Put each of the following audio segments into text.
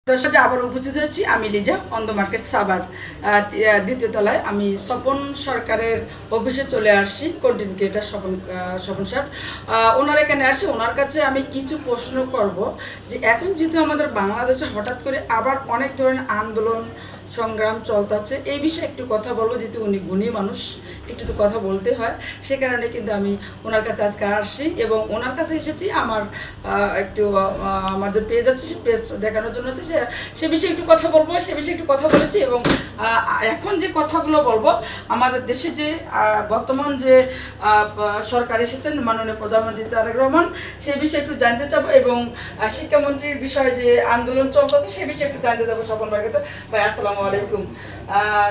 দর্শক আবার উপস্থিত হচ্ছি আমি Liza on the market Savar দ্বিতীয় তলায়। আমি স্বপন সরকারের অফিসে চলে আসছি, কন্টেন্ট ক্রিয়েটার স্বপন স্যার। ওনার এখানে আসি, ওনার কাছে আমি কিছু প্রশ্ন করব যে এখন যেহেতু আমাদের বাংলাদেশে হঠাৎ করে আবার অনেক ধরনের আন্দোলন সংগ্রাম চলতেছে, এই বিষয়ে একটু কথা বলবো। যেহেতু উনি গুণী মানুষ, একটু তো কথা বলতে হয়, সে কারণে কিন্তু আমি ওনার কাছে আজকে আসছি এবং ওনার কাছে এসেছি আমার একটু আমার যে পেজ আছে সে পেজ দেখানোর জন্য আছে, সে বিষয়ে একটু কথা বলবো, সে বিষয়ে একটু কথা বলেছি। এবং এখন যে কথাগুলো বলবো, আমাদের দেশে যে বর্তমান যে সরকার এসেছেন মাননীয় প্রধানমন্ত্রী তারেক রহমান, সেই বিষয়ে একটু জানতে চাবো এবং শিক্ষামন্ত্রীর বিষয়ে যে আন্দোলন চলতেছে সে বিষয়ে একটু জানতে চাবো স্বপন ভাইয়ের কাছে। ভাই আসসালামু আলাইকুম।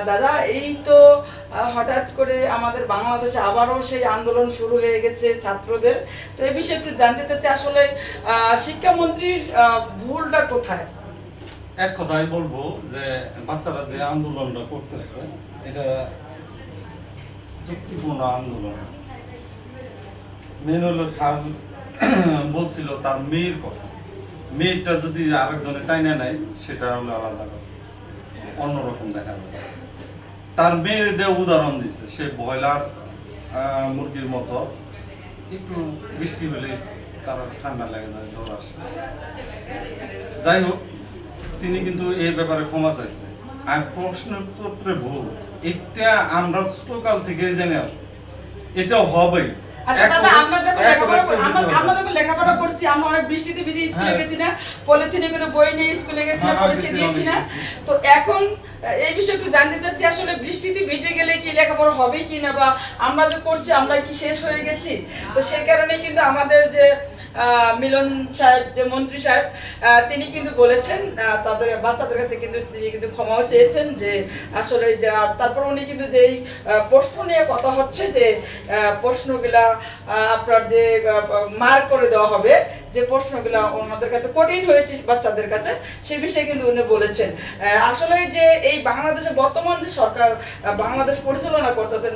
দাদা, এই তো হঠাৎ করে আমাদের বাংলাদেশে আবারও সেই আন্দোলন শুরু হয়ে গেছে ছাত্রদের, তো এই বিষয়ে একটু জানতে চাচ্ছি আসলে শিক্ষামন্ত্রীর ভুলটা কোথায়? এক কথাই বলবো যে বাচ্চারা যে আন্দোলনটা করতেছে এটা যুক্তিপূর্ণ আন্দোলন। মেন হলো স্যার বলছিল তার মেয়ের কথা, মেয়েটা যদি আরেকজনে টাইনা নেয় সেটা হলো আলাদা কথা, অন্যরকম দেখা যাবে। তার মেয়ের দিয়ে উদাহরণ দিচ্ছে, সে ব্রয়লার মুরগির মতো একটু বৃষ্টি হলে তার ঠান্ডা লেগে যায়, জ্বর আসে। যাই হোক, তিনি কিন্তু এই ব্যাপারে ক্ষমা চাইছে। আর প্রশ্নপত্রে ভুল, এটা আমরা ছোটকাল থেকে জেনে আসছি, এটা হবেই। আমরা যখন লেখাপড়া করছি, আমরা অনেক বৃষ্টিতে ভিজে স্কুলে গেছি না, পলিথিনে করে বই নিয়ে স্কুলে গেছি না, পরীক্ষা দিয়েছি না। তো এখন এই বিষয়ে একটু জানতে চাচ্ছি, আসলে বৃষ্টিতে ভিজে গেলে কি লেখাপড়া হবে কি না, বা আমরা যে করছি আমরা কি শেষ হয়ে গেছি? তো সেই কারণে কিন্তু আমাদের যে মিলন সাহেব, যে মন্ত্রী সাহেব, তিনি কিন্তু বলেছেন তাদের বাচ্চাদের কাছে কিন্তু তিনি কিন্তু ক্ষমাও চেয়েছেন যে আসলে যে, তারপর উনি কিন্তু যেই প্রশ্ন নিয়ে কথা হচ্ছে যে প্রশ্নগুলা আপনার যে মার্ক করে দেওয়া হবে, যে প্রশ্নগুলো ওনাদের কাছে কঠিন হয়েছে বাচ্চাদের কাছে, সে বিষয়ে কিন্তু উনি বলেছেন। আসলে যে এই বাংলাদেশে বর্তমান যে সরকার বাংলাদেশ পরিচালনা করতেছেন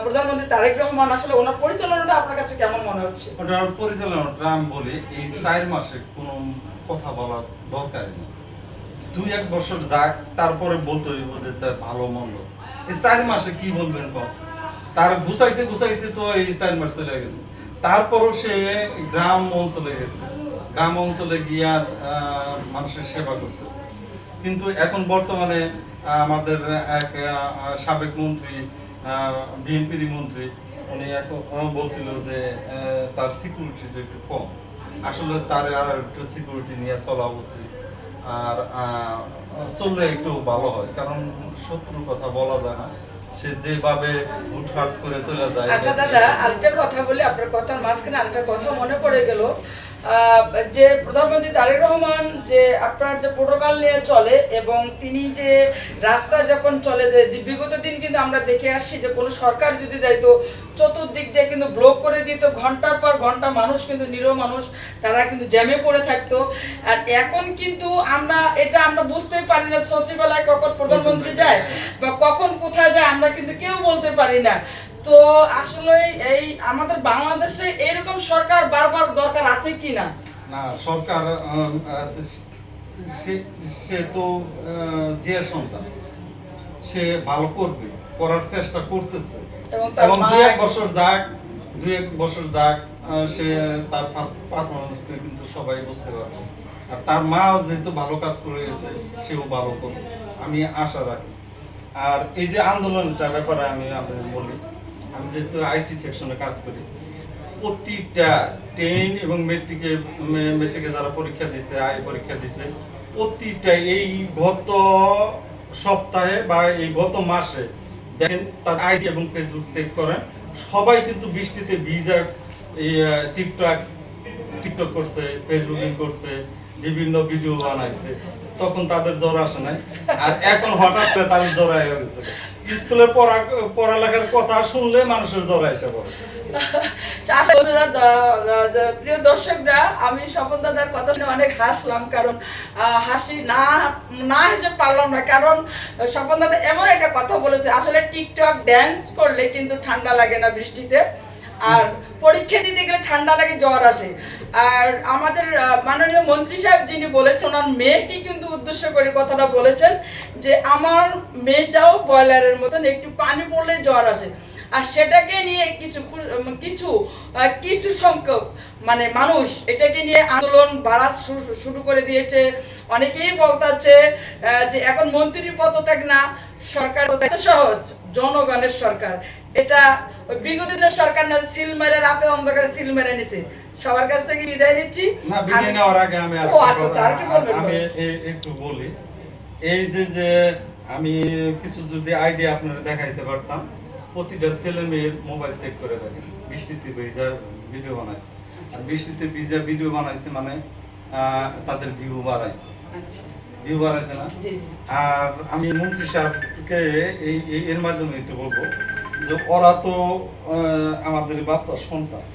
প্রধানমন্ত্রী তারেক রহমান, আসলে ওনার পরিচালনাটা আপনার কাছে কেমন মনে হচ্ছে? ওটার পরিচালনাটা আমি বলি, এই 4 মাসে কোনো কথা বলার দরকার নেই। 2-1 বছর যাক, তারপরে বলতে হইব যে তার ভালো মন্দ। এই 4 মাসে কি বলবেন কম? তার গুছাইতে গুছাইতে তো এই 4 মাস চলে গেছে। তারপরও সে গ্রাম অঞ্চলে গেছে, গ্রাম অঞ্চলে গিয়া মানুষের সেবা করতেছে। কিন্তু এখন বর্তমানে আমাদের এক সাবেক মন্ত্রী, বিএনপির মন্ত্রী, উনি এখন বলছিল যে তার সিকিউরিটিটা একটু কম। আসলে তার আর একটু সিকিউরিটি নিয়ে চলা উচিত, আর চললে একটু ভালো হয়, কারণ শত্রুর কথা বলা যায় না, সে যেভাবে হুটহাট করে চলে যায়। আচ্ছা দাদা, আরেকটা কথা বলি, আপনার কথার মাঝখানে আরেকটা কথা মনে পড়ে গেল। যে প্রধানমন্ত্রী তারেক রহমান যে আপনার যে প্রোটোকল নিয়ে চলে এবং তিনি যে রাস্তায় যখন চলে, যে বিগত দিন কিন্তু আমরা দেখে আসছি যে কোনো সরকার যদি যাইতো চতুর্দিক দিয়ে কিন্তু ব্লক করে দিত, ঘন্টার পর ঘন্টা মানুষ কিন্তু নিরীহ মানুষ তারা কিন্তু জ্যামে পড়ে থাকতো। আর এখন কিন্তু আমরা বুঝতেই পারি না সচিবালয় কখন প্রধানমন্ত্রী যায় বা কখন কোথায় যায়, আমরা কিন্তু কেউ বলতে পারি না। তো আসলে এই আমাদের বাংলাদেশে এরকম সরকার বারবার দরকার আছে কি না? না, সরকার সে তো জিয়ার সন্তান, সে ভালো করবে, করার চেষ্টা করতেছে। এবং 2-1 বছর যাক, 2-1 বছর যাক, সে তার পারফরমেন্সটা কিন্তু সবাই বুঝতে পারবে। আর তার মা যেহেতু ভালো কাজ করে গেছে, সেও ভালো করবে, আমি আশা রাখি। আর এই যে আন্দোলনটার ব্যাপারে আমি আপনাকে বলি, আমি যেহেতু আইটি সেকশনে কাজ করি, প্রতিটা 10 এবং মেট্রিকে যারা পরীক্ষা দিছে, পরীক্ষা দিছে, প্রতিটা এই গত সপ্তাহে বা এই গত মাসে দেখেন তার আইডি এবং ফেসবুক চেক করেন, সবাই কিন্তু বৃষ্টিতে ভিজা এই টিকটক করছে, ফেসবুকিং করছে, বিভিন্ন ভিডিও বানাইছে। তখন তাদের জ্বর আসে নাই, আর এখন হঠাৎ করে তাদের জ্বর হয়ে গেছে। স্কুলের পড়ালেখার কথা শুনলে মানুষের জ্বর এসে পড়ে। প্রিয় দর্শকরা, আমি স্বপন দাদার কথা শুনে অনেক হাসলাম, কারণ হাসি না হেসে পারলাম না, কারণ স্বপন দাদা এমন একটা কথা বলেছে, আসলে টিকটক ড্যান্স করলে কিন্তু ঠান্ডা লাগে না বৃষ্টিতে। আর পরীক্ষা দিতে গেলে ঠান্ডা লাগে, জ্বর আসে। আর আমাদের মাননীয় মন্ত্রী সাহেব যিনি বলেছেন, ওনার মেয়েকে কিন্তু উদ্দেশ্য করে কথাটা বলেছেন যে আমার মেয়েটাও বয়লারের মতন একটু পানি পড়লে জ্বর আসে। আর সেটাকে নিয়ে কিছু সংখ্যক মানে মানুষ এটাকে নিয়ে আন্দোলন বাড়া শুরু করে দিয়েছে। অনেকেই বলতেছে যে এখন মন্ত্রীর পদত্যাগ না, সরকার এত সহজ, জনগণের সরকার। এটা ওই বিগত দিনের সরকার না, সিল মেরে রাতে অন্ধকারে সিল মেরে নিছে। সবার কাছ থেকে বিদায় নিচ্ছি। না, বিদায় নেওয়ার আগে আমি একটু বলি, এই যে আমি কিছু যদি আইডিয়া আপনারা দেখাইতে পারতাম। প্রতিটা ছেলে মেয়ের মোবাইল চেক করে দেখেন, বৃষ্টিতে ভিজা ভিডিও বানাইছে। আর বৃষ্টিতে ভিজা ভিডিও বানাইছে মানে তাদের ভিউ বাড়াইছে, ভিউ বাড়াইছে না। আর আমি মন্ত্রী সাহেবকে এর মাধ্যমে একটু বলবো যে ওরা তো আমাদের বাচ্চা সন্তান,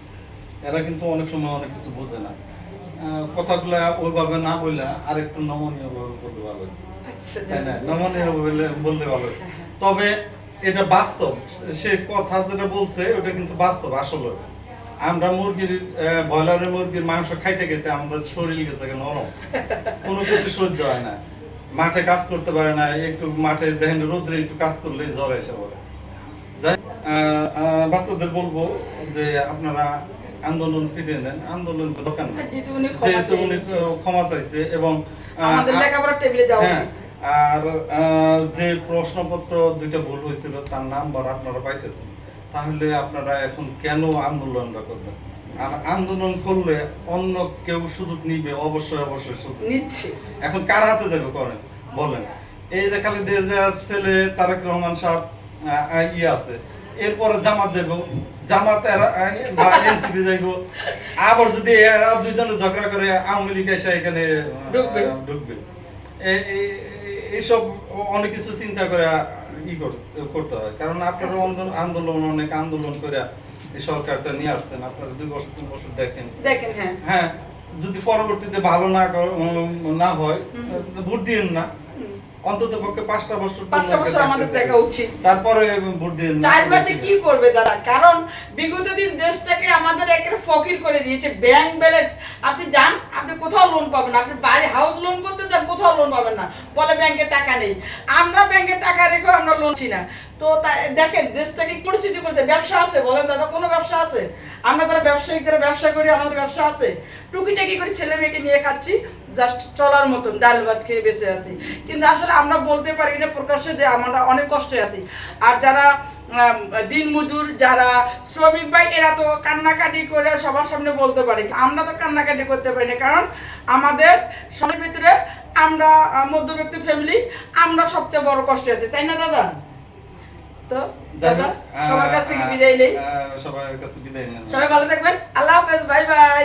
এরা কিন্তু অনেক সময় অনেক কিছু বোঝে না। কথাগুলা ওইভাবে না বললে আর একটু নমনীয় ভাবে বলতে ভালো, তাই না? নমনীয় বললে ভালো। তবে এটা বাস্তব, সে কথা যেটা বলছে ওটা কিন্তু বাস্তব। আসলে আমরা ব্রয়লারের মুরগির মাংস খাইতে খাইতে আমাদের শরীর গেছে নরম, কোনো কিছু সহ্য হয় না, মাঠে কাজ করতে পারে না। একটু মাঠে দেখেন রোদ্রে একটু কাজ করলে জ্বর এসে পড়ে। যাই বাচ্চাদের বলবো যে আপনারা আন্দোলন ফিরে নেন, আন্দোলন দরকার নেই, যেহেতু উনি ক্ষমা চাইছে। এবং আর যে প্রশ্নপত্র দুইটা ভুল হয়েছিল তার নাম্বার আপনারা পাইতেছেন, তাহলে আপনারা এখন কেন আন্দোলনটা করবেন? আর আন্দোলন করলে অন্য কেউ সুযোগ নিবে, অবশ্যই সুযোগ নিচ্ছে। এখন কার হাতে যাবে করেন বলেন? এই যে খালি দেশের ছেলে তারেক রহমান সাহেব আছে, এরপরে জামাত যাইব, জামাত এনসিপি যাইব, আবার যদি এরা দুইজনে ঝগড়া করে আওয়ামী লীগ এসে এখানে ঢুকবে। এইসব অনেক কিছু চিন্তা করে করতে হয়। কারণ আপনারা আন্দোলন অনেক আন্দোলন করে এই সরকারটা নিয়ে আসছেন, আপনারা 2 বছর 3 বছর দেখেন। হ্যাঁ, যদি পরবর্তীতে ভালো না হয় ভোট দিয়েন না, অন্তত পক্ষে 5টা বছর আমাদের দেখা উচিত। তারপরে ভোট দিয়েন। 4 মাসে কি করবে দাদা? কারণ বিগত দিন দেশটাকে আমাদের একেবারে ফকির করে দিয়েছে। ব্যাংক ব্যালেন্স আপনি যান, আপনি কোথাও লোন পাবেন না। আপনি বাড়ি হাউস লোন করতে যান, কোথাও লোন পাবেন না, বলে ব্যাংকে টাকা নেই। আমরা ব্যাংকে টাকা রেখেও আমরা লোন ছি না। তো দেখেন দেশটাকে পরিস্থিতি করেছে। ব্যবসা আছে বলেন দাদা? কোনো ব্যবসা আছে? আমরা যারা ব্যবসায়িক যারা ব্যবসা করি, আমাদের ব্যবসা আছে? টুকিটাকি করে ছেলে মেয়েকে নিয়ে খাচ্ছি, জাস্ট চলার মতন, ডাল ভাত খেয়ে বেঁচে আছি। কিন্তু আসলে আমরা বলতে পারি না প্রকাশ্যে যে আমরা অনেক কষ্টে আছি। আর যারা দিন মজুর, যারা শ্রমিক ভাই, এরা তো কান্নাকাটি করে সবার সামনে বলতে পারে। আমরা তো কান্নাকাটি করতে পারি না, কারণ আমাদের সবার ভিতরে আমরা মধ্যবিত্ত ফ্যামিলি, আমরা সবচেয়ে বড় কষ্টে আছি, তাই না দাদা? তো দাদা সবার কাছ থেকে বিদায় নেই, সবাই ভালো থাকবেন। আল্লাহ হাফেজ, বাই বাই।